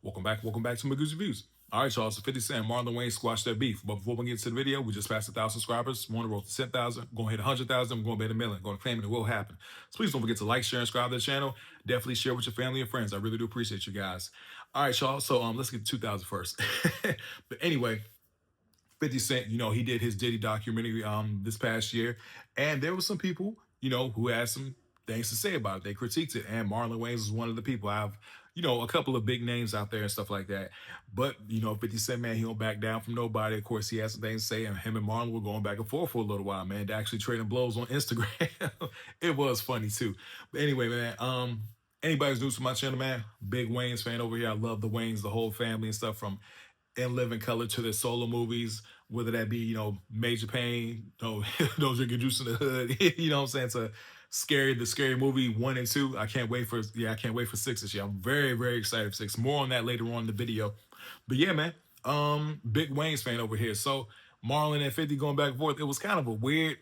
Welcome back to my Goose Reviews. All right, y'all. So 50 Cent and Marlon Wayne squashed their beef. But before we get to the video, we just passed 1,000 subscribers. Want to roll to 10,000. Going to hit 100,000. We're going to hit a million. Going to claim it. It will happen. So please don't forget to like, share, and subscribe to the channel. Definitely share with your family and friends. I really do appreciate you guys. All right, y'all. So let's get to 2,000 first. But anyway, 50 Cent, he did his Diddy documentary this past year. And there were some people, who had some things to say about it. They critiqued it. And Marlon Wayans was one of the people. I have, a couple of big names out there and stuff like that. But, 50 Cent, man, he don't back down from nobody. Of course, he has some things to say. And him and Marlon were going back and forth for a little while, man. They're actually trading blows on Instagram. It was funny, too. But anyway, man, anybody's new to my channel, man, big Wayans fan over here. I love the Wayans, the whole family and stuff, from In Living Color to their solo movies, whether that be, Major Pain, no drinking juice in the hood, you know what I'm saying, to the scary movie 1 and 2. I can't wait for 6 this year. I'm very, very excited for 6. More on that later on in the video. But yeah, man, big Wayne's fan over here. So Marlon and 50 going back and forth, it was kind of a weird,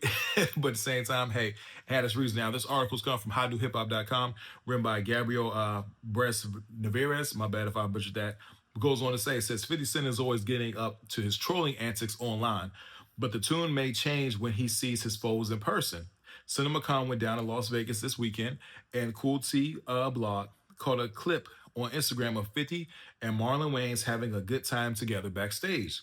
but at the same time, hey, it had its reason. Now, this article's come from howdohiphop.com, written by Gabriel Bres Navarez. My bad if I butchered that. Goes on to say, it says 50 Cent is always getting up to his trolling antics online, but the tune may change when he sees his foes in person. CinemaCon went down in Las Vegas this weekend, and Cool T blog caught a clip on Instagram of 50 and Marlon Wayans having a good time together backstage.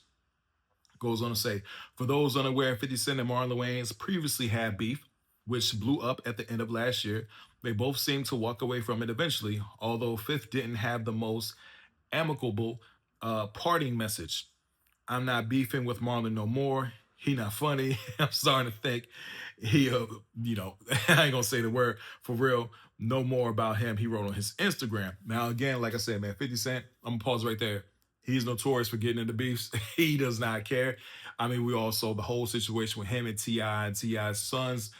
Goes on to say, for those unaware, 50 Cent and Marlon Wayans previously had beef, which blew up at the end of last year. They both seemed to walk away from it eventually, although Fifth didn't have the most amicable parting message. I'm not beefing with Marlon no more. He not funny. I'm starting to think he, I ain't gonna say the word for real. No more about him. He wrote on his Instagram. Now, again, like I said, man, 50 Cent, I'm gonna pause right there. He's notorious for getting into beefs. He does not care. I mean, we all saw the whole situation with him and T.I. and T.I.'s sons.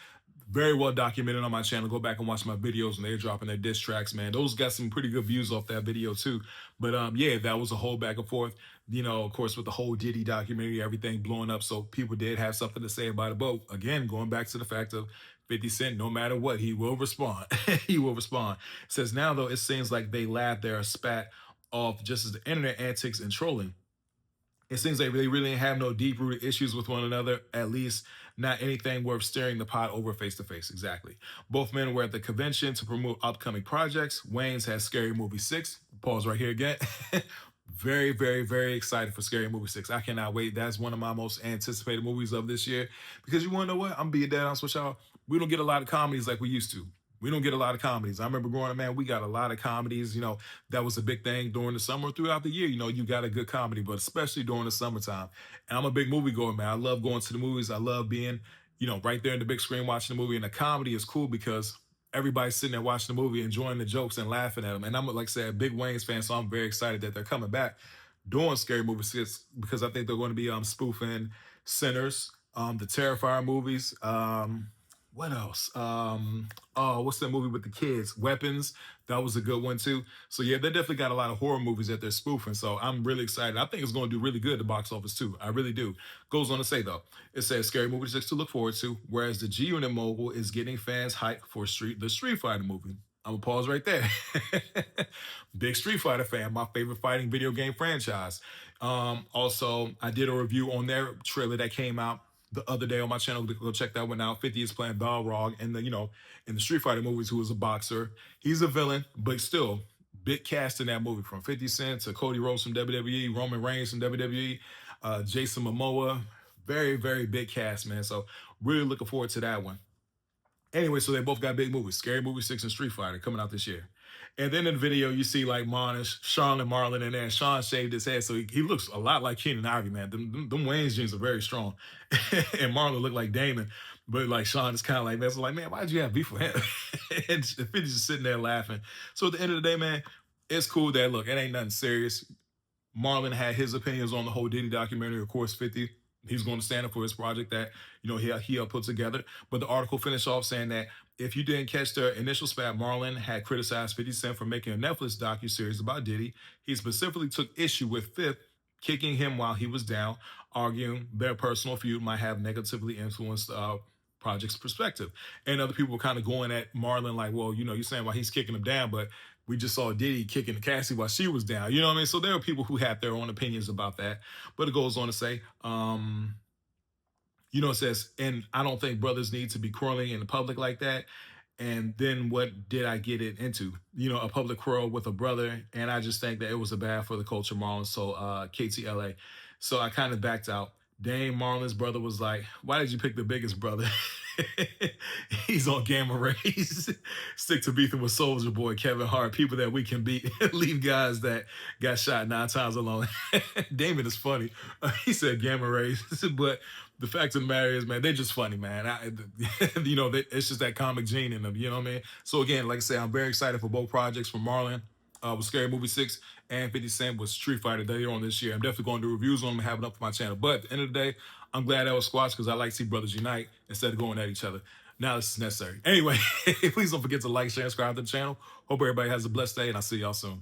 Very well documented on my channel. Go back and watch my videos when they're dropping their diss tracks, man. Those got some pretty good views off that video too. But yeah, that was a whole back and forth. Of course, with the whole Diddy documentary, everything blowing up. So people did have something to say about it. But again, going back to the fact of 50 Cent, no matter what, he will respond. He will respond. It says, now though, it seems like they laughed their spat off just as the internet antics and trolling. It seems like they really have no deep-rooted issues with one another, at least not anything worth staring the pot over face-to-face. Exactly. Both men were at the convention to promote upcoming projects. Wayans has Scary Movie 6. Pause right here again. Very, very, very excited for Scary Movie 6. I cannot wait. That's one of my most anticipated movies of this year. Because you want to know what? I'm being dead honest with y'all. We don't get a lot of comedies like we used to. We don't get a lot of comedies. I remember growing up, man, we got a lot of comedies. That was a big thing during the summer, throughout the year. You got a good comedy, but especially during the summertime. And I'm a big movie goer, man. I love going to the movies. I love being, right there in the big screen watching the movie. And the comedy is cool because everybody's sitting there watching the movie, enjoying the jokes and laughing at them. And I'm, like I said, a big Wayans fan, so I'm very excited that they're coming back doing Scary Movie 6, because I think they're going to be spoofing Sinners, the Terrifier movies, what else? What's that movie with the kids? Weapons. That was a good one too. So yeah, they definitely got a lot of horror movies that they're spoofing. So I'm really excited. I think it's going to do really good at the box office too. I really do. Goes on to say though, it says Scary Movie 6 to look forward to, whereas the G-Unit mogul is getting fans hyped for the Street Fighter movie. I'm gonna pause right there. Big Street Fighter fan, my favorite fighting video game franchise. Also, I did a review on their trailer that came out the other day on my channel. Go check that one out. 50 is playing Balrog in the Street Fighter movies, who is a boxer. He's a villain, but still big cast in that movie, from 50 Cent to Cody Rhodes from WWE, Roman Reigns from WWE, Jason Momoa. Very, very big cast, man. So really looking forward to that one. Anyway, so they both got big movies, Scary Movie 6 and Street Fighter, coming out this year. And then in the video, you see like Sean and Marlon in there. Sean shaved his head, so he looks a lot like Keenan Ivory, man. Them Wayans jeans are very strong. And Marlon looked like Damon, but like Sean is kind of like, man, so like, man, why'd you have beef with him? And 50's just sitting there laughing. So at the end of the day, man, it's cool that, look, it ain't nothing serious. Marlon had his opinions on the whole Diddy documentary. Of course, 50, he's going to stand up for his project that, he put together. But the article finished off saying that if you didn't catch their initial spat, Marlon had criticized 50 Cent for making a Netflix docuseries about Diddy. He specifically took issue with Fifth kicking him while he was down, arguing their personal feud might have negatively influenced project's perspective. And other people were kind of going at Marlon like, well, you're saying why he's kicking him down, but we just saw Diddy kicking Cassie while she was down. You know what I mean? So there are people who have their own opinions about that. But it goes on to say, it says, and I don't think brothers need to be quarreling in the public like that. And then what did I get it into? A public quarrel with a brother. And I just think that it was a bad for the culture, Marlon. So KTLA. So I kind of backed out. Dame Marlon's brother was like, why did you pick the biggest brother? He's on gamma rays. Stick to beefing with Soldier Boy, Kevin Hart, people that we can beat. Leave guys that got shot 9 times alone. Damon is funny. He said gamma rays. But the fact of the matter is, man, they're just funny, man. It's just that comic gene in them. You know what I mean? So again, like I said, I'm very excited for both projects from Marlon. With Scary Movie 6 and 50 Cent with Street Fighter later on this year. I'm definitely going to do reviews on them and have it up for my channel. But at the end of the day, I'm glad that was squashed because I like to see brothers unite instead of going at each other. Now this is necessary. Anyway, please don't forget to like, share, and subscribe to the channel. Hope everybody has a blessed day, and I'll see y'all soon.